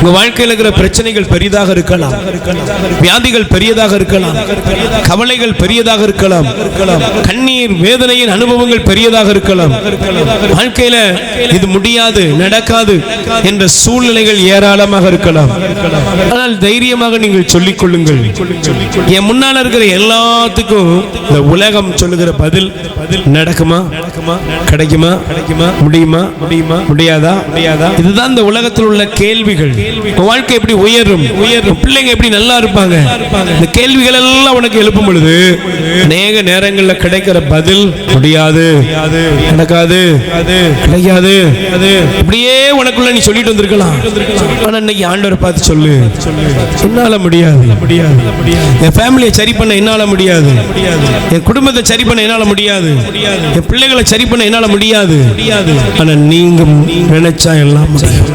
உங்க வாழ்க்கையில் இருக்கிற பிரச்சனைகள் பெரிதாக இருக்கலாம், வியாதிகள் பெரியதாக இருக்கலாம், கவலைகள் பெரியதாக இருக்கலாம், கண்ணீர் வேதனையின் அனுபவங்கள் பெரியதாக இருக்கலாம். வாழ்க்கையில இது முடியாது, நடக்காது என்ற சூழ்நிலைகள் ஏராளமாக இருக்கலாம். ஆனால் தைரியமாக நீங்கள் சொல்லிக் கொள்ளுங்கள், என் முன்னால் இருக்கிற எல்லாத்துக்கும் இந்த உலகம் சொல்லுகிற பதில் நடக்குமா, கிடைக்குமா, முடியுமா, முடியாதா, இதுதான் இந்த உலகத்தில் உள்ள கேள்விகள். வாழ்க்கை எப்படி உயரும், பிள்ளைங்க எப்படி நல்லா இருப்பாங்க, இந்த கேள்விகள் எல்லாம் உனக்கு எழுப்பும் பொழுது அநேக நேரங்களில் கிடைக்கிற பதில் முடியாது, நடக்காது, கிடைக்காது, இப்படியே உனக்குள்ள நீ சொல்லிட்டு வந்திருக்கலாம். ஆனா இன்னைக்கு ஆண்டவரை பார்த்து சொல்லு, என்னால முடியாது, என் ஃபேமிலியை சரி பண்ண என்னால முடியாது, என் குடும்பத்தை சரி பண்ண என்னால முடியாது, என் பிள்ளைகளை சரி பண்ண என்னால முடியாது. ஆனா நீங்க நினைச்சா எல்லாம் முடியும்.